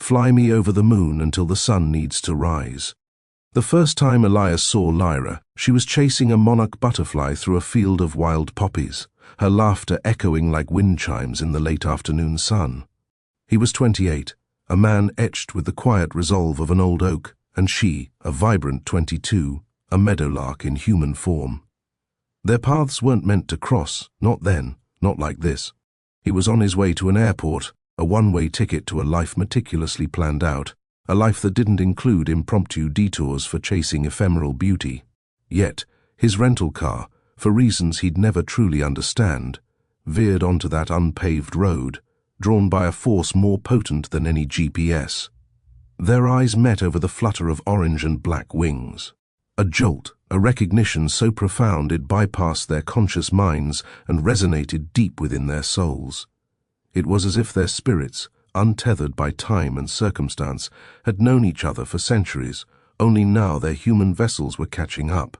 Fly me over the moon until the sun needs to rise. The first time Elias saw Lyra, she was chasing a monarch butterfly through a field of wild poppies, her laughter echoing like wind chimes in the late afternoon sun. He was 28, a man etched with the quiet resolve of an old oak, and she, a vibrant 22, a meadowlark in human form. Their paths weren't meant to cross, not then, not like this. He was on his way to an airport, a one-way ticket to a life meticulously planned out, a life that didn't include impromptu detours for chasing ephemeral beauty. Yet, his rental car, for reasons he'd never truly understand, veered onto that unpaved road, drawn by a force more potent than any GPS. Their eyes met over the flutter of orange and black wings. A jolt, a recognition so profound it bypassed their conscious minds and resonated deep within their souls. It was as if their spirits, untethered by time and circumstance, had known each other for centuries, only now their human vessels were catching up.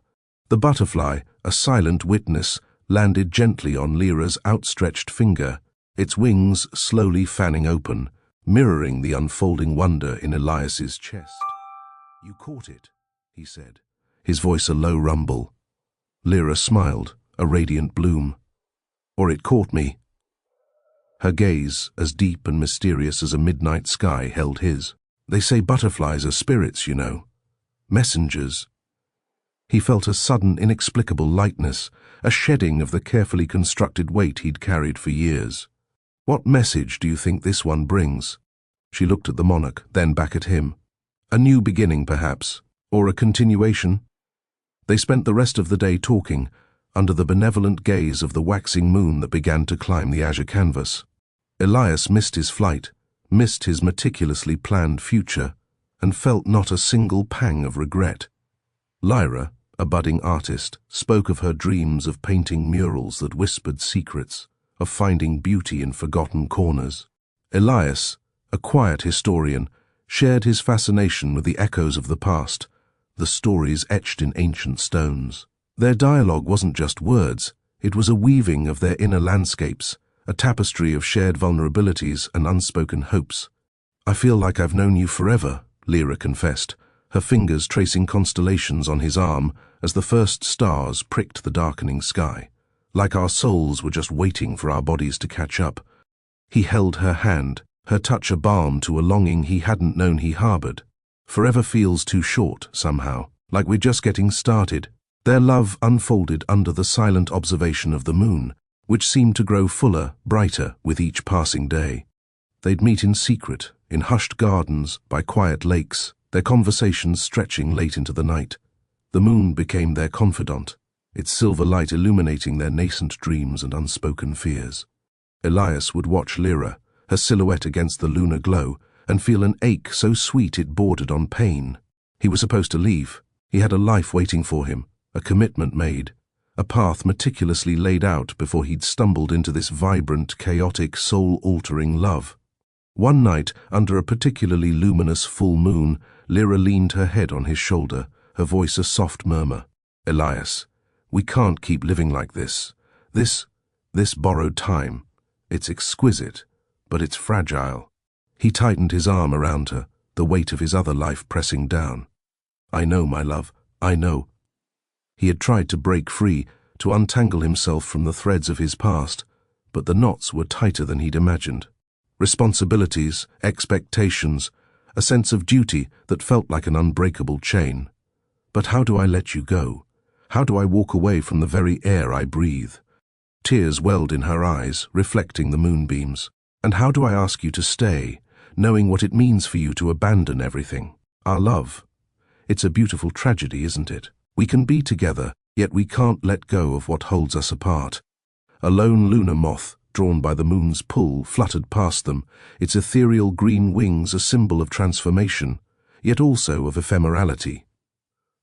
The butterfly, a silent witness, landed gently on Lyra's outstretched finger, its wings slowly fanning open, mirroring the unfolding wonder in Elias's chest. "You caught it," he said, his voice a low rumble. Lyra smiled, a radiant bloom. "Or it caught me." Her gaze, as deep and mysterious as a midnight sky, held his. "They say butterflies are spirits, you know. Messengers." He felt a sudden, inexplicable lightness, a shedding of the carefully constructed weight he'd carried for years. "What message do you think this one brings?" She looked at the monarch, then back at him. "A new beginning, perhaps, or a continuation?" They spent the rest of the day talking, under the benevolent gaze of the waxing moon that began to climb the azure canvas. Elias missed his flight, missed his meticulously planned future, and felt not a single pang of regret. Lyra, a budding artist, spoke of her dreams of painting murals that whispered secrets, of finding beauty in forgotten corners. Elias, a quiet historian, shared his fascination with the echoes of the past, the stories etched in ancient stones. Their dialogue wasn't just words, it was a weaving of their inner landscapes, a tapestry of shared vulnerabilities and unspoken hopes. "I feel like I've known you forever," Lyra confessed, her fingers tracing constellations on his arm as the first stars pricked the darkening sky. "Like our souls were just waiting for our bodies to catch up." He held her hand, her touch a balm to a longing he hadn't known he harbored. "Forever feels too short, somehow, like we're just getting started." Their love unfolded under the silent observation of the moon, which seemed to grow fuller, brighter with each passing day. They'd meet in secret, in hushed gardens, by quiet lakes, their conversations stretching late into the night. The moon became their confidant, its silver light illuminating their nascent dreams and unspoken fears. Elias would watch Lyra, her silhouette against the lunar glow, and feel an ache so sweet it bordered on pain. He was supposed to leave. He had a life waiting for him, a commitment made, a path meticulously laid out before he'd stumbled into this vibrant, chaotic, soul-altering love. One night, under a particularly luminous full moon, Lyra leaned her head on his shoulder, her voice a soft murmur. "Elias, we can't keep living like this. This borrowed time. It's exquisite, but it's fragile." He tightened his arm around her, the weight of his other life pressing down. "I know, my love, I know." He had tried to break free, to untangle himself from the threads of his past, but the knots were tighter than he'd imagined. Responsibilities, expectations, a sense of duty that felt like an unbreakable chain. "But how do I let you go? How do I walk away from the very air I breathe?" Tears welled in her eyes, reflecting the moonbeams. "And how do I ask you to stay, knowing what it means for you to abandon everything? Our love. It's a beautiful tragedy, isn't it? We can be together, yet we can't let go of what holds us apart." A lone lunar moth, drawn by the moon's pull, fluttered past them, its ethereal green wings a symbol of transformation, yet also of ephemerality.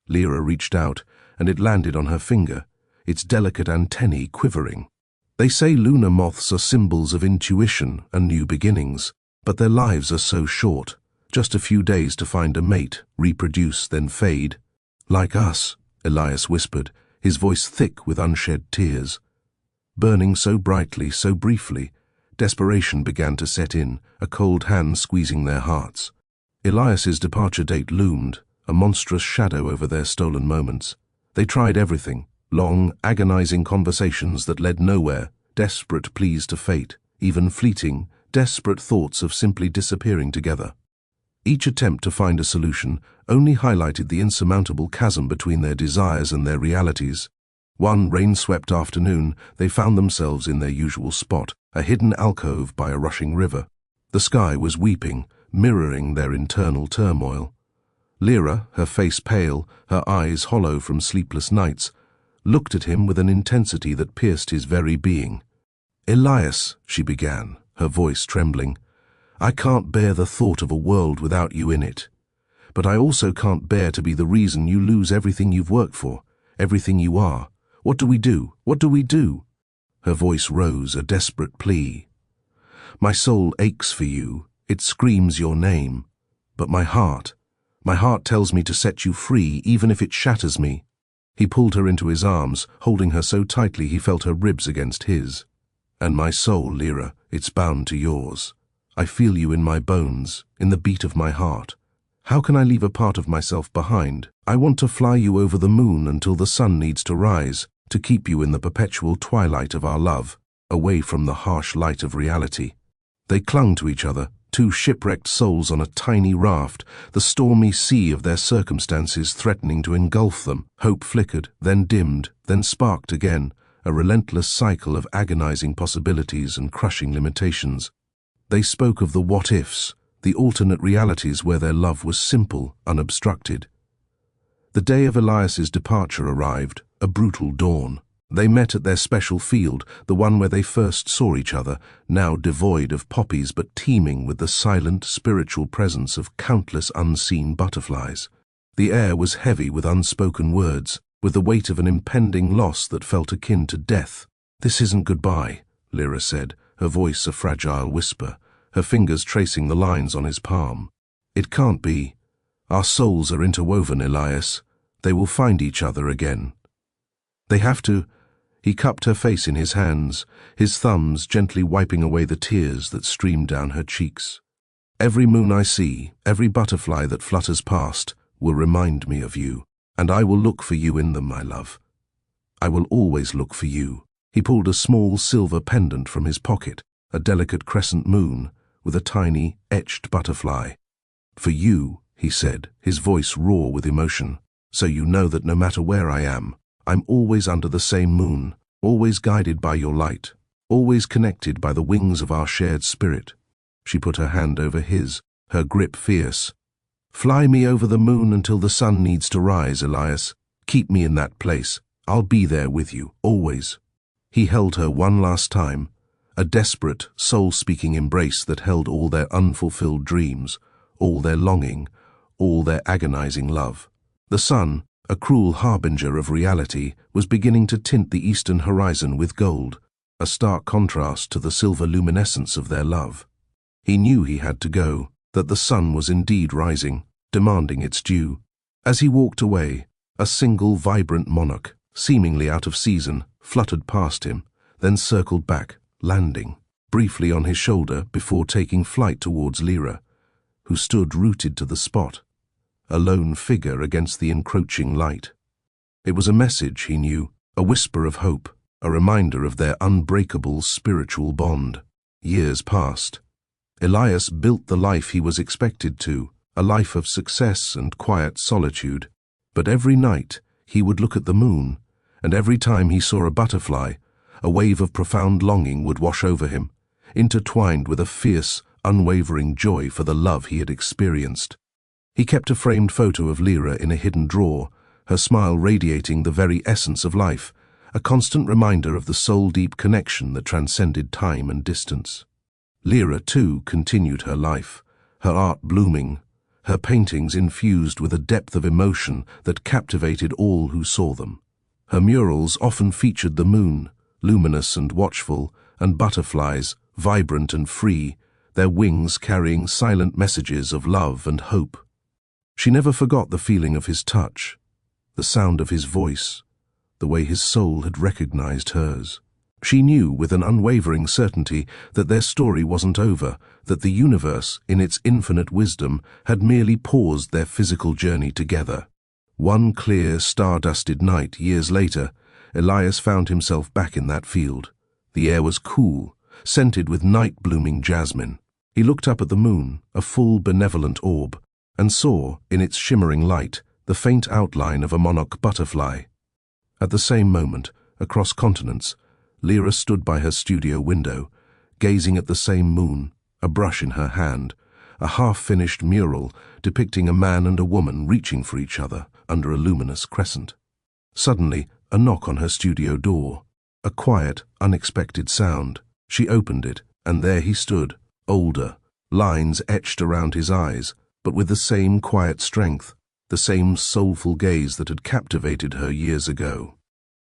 Lyra reached out, and it landed on her finger, its delicate antennae quivering. They say lunar moths are symbols of intuition and new beginnings, but their lives are so short, just a few days to find a mate, reproduce, then fade. "Like us," Elias whispered, his voice thick with unshed tears. "Burning so brightly, so briefly, Desperation began to set in, a cold hand squeezing their hearts. Elias's departure date loomed, a monstrous shadow over their stolen moments. They tried everything, long, agonizing conversations that led nowhere, desperate pleas to fate, even fleeting, desperate thoughts of simply disappearing together. Each attempt to find a solution only highlighted the insurmountable chasm between their desires and their realities. One rain-swept afternoon, they found themselves in their usual spot, a hidden alcove by a rushing river. The sky was weeping, mirroring their internal turmoil. Lyra, her face pale, her eyes hollow from sleepless nights, looked at him with an intensity that pierced his very being. "Elias," she began, her voice trembling, "I can't bear the thought of a world without you in it. But I also can't bear to be the reason you lose everything you've worked for, everything you are. What do we do? What do we do?" Her voice rose, a desperate plea. "My soul aches for you. It screams your name. But my heart tells me to set you free, even if it shatters me." He pulled her into his arms, holding her so tightly he felt her ribs against his. "And my soul, Lyra, it's bound to yours. I feel you in my bones, in the beat of my heart. How can I leave a part of myself behind? I want to fly you over the moon until the sun needs to rise, to keep you in the perpetual twilight of our love, away from the harsh light of reality." They clung to each other, two shipwrecked souls on a tiny raft, the stormy sea of their circumstances threatening to engulf them. Hope flickered, then dimmed, then sparked again, a relentless cycle of agonizing possibilities and crushing limitations. They spoke of the what-ifs, the alternate realities where their love was simple, unobstructed. The day of Elias's departure arrived, a brutal dawn. They met at their special field, the one where they first saw each other, now devoid of poppies but teeming with the silent, spiritual presence of countless unseen butterflies. The air was heavy with unspoken words, with the weight of an impending loss that felt akin to death. "This isn't goodbye," Lyra said, her voice a fragile whisper, her fingers tracing the lines on his palm. "It can't be. Our souls are interwoven, Elias. They will find each other again. They have to." He cupped her face in his hands, his thumbs gently wiping away the tears that streamed down her cheeks. "Every moon I see, every butterfly that flutters past, will remind me of you, and I will look for you in them, my love. I will always look for you." He pulled a small silver pendant from his pocket, a delicate crescent moon, with a tiny, etched butterfly. "For you," he said, his voice raw with emotion, "so you know that no matter where I am, I'm always under the same moon, always guided by your light, always connected by the wings of our shared spirit." She put her hand over his, her grip fierce. "Fly me over the moon until the sun needs to rise, Elias. Keep me in that place. I'll be there with you, always." He held her one last time, a desperate, soul-speaking embrace that held all their unfulfilled dreams, all their longing, all their agonizing love. The sun, a cruel harbinger of reality, was beginning to tint the eastern horizon with gold, a stark contrast to the silver luminescence of their love. He knew he had to go, that the sun was indeed rising, demanding its due. As he walked away, a single vibrant monarch, seemingly out of season, fluttered past him, then circled back, landing briefly on his shoulder before taking flight towards Lyra, who stood rooted to the spot, a lone figure against the encroaching light. It was a message, he knew, a whisper of hope, a reminder of their unbreakable spiritual bond. Years passed. Elias built the life he was expected to, a life of success and quiet solitude. But every night he would look at the moon, and every time he saw a butterfly, a wave of profound longing would wash over him, intertwined with a fierce, unwavering joy for the love he had experienced. He kept a framed photo of Lyra in a hidden drawer, her smile radiating the very essence of life, a constant reminder of the soul-deep connection that transcended time and distance. Lyra, too, continued her life, her art blooming, her paintings infused with a depth of emotion that captivated all who saw them. Her murals often featured the moon, luminous and watchful, and butterflies, vibrant and free, their wings carrying silent messages of love and hope. She never forgot the feeling of his touch, the sound of his voice, the way his soul had recognized hers. She knew with an unwavering certainty that their story wasn't over, that the universe, in its infinite wisdom, had merely paused their physical journey together. One clear, star-dusted night, years later, Elias found himself back in that field. The air was cool, scented with night-blooming jasmine. He looked up at the moon, a full, benevolent orb, and saw, in its shimmering light, the faint outline of a monarch butterfly. At the same moment, across continents, Lyra stood by her studio window, gazing at the same moon, a brush in her hand, a half-finished mural depicting a man and a woman reaching for each other under a luminous crescent. Suddenly, a knock on her studio door. A quiet, unexpected sound. She opened it, and there he stood, older, lines etched around his eyes, but with the same quiet strength, the same soulful gaze that had captivated her years ago.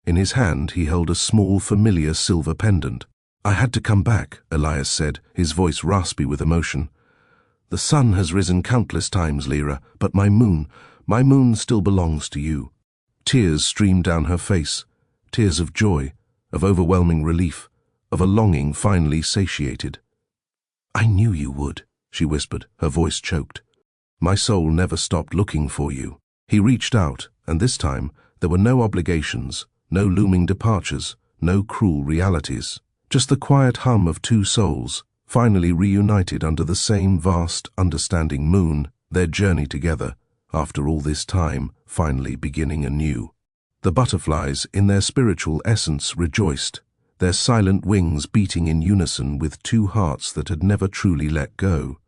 In his hand he held a small, familiar silver pendant. "I had to come back," Elias said, his voice raspy with emotion. "The sun has risen countless times, Lyra, but my moon still belongs to you." Tears streamed down her face, tears of joy, of overwhelming relief, of a longing finally satiated. "I knew you would," she whispered, her voice choked. "My soul never stopped looking for you." He reached out, and this time there were no obligations, no looming departures, no cruel realities. Just the quiet hum of two souls, finally reunited under the same vast, understanding moon, their journey together, after all this time, finally beginning anew. The butterflies, in their spiritual essence, rejoiced, their silent wings beating in unison with two hearts that had never truly let go.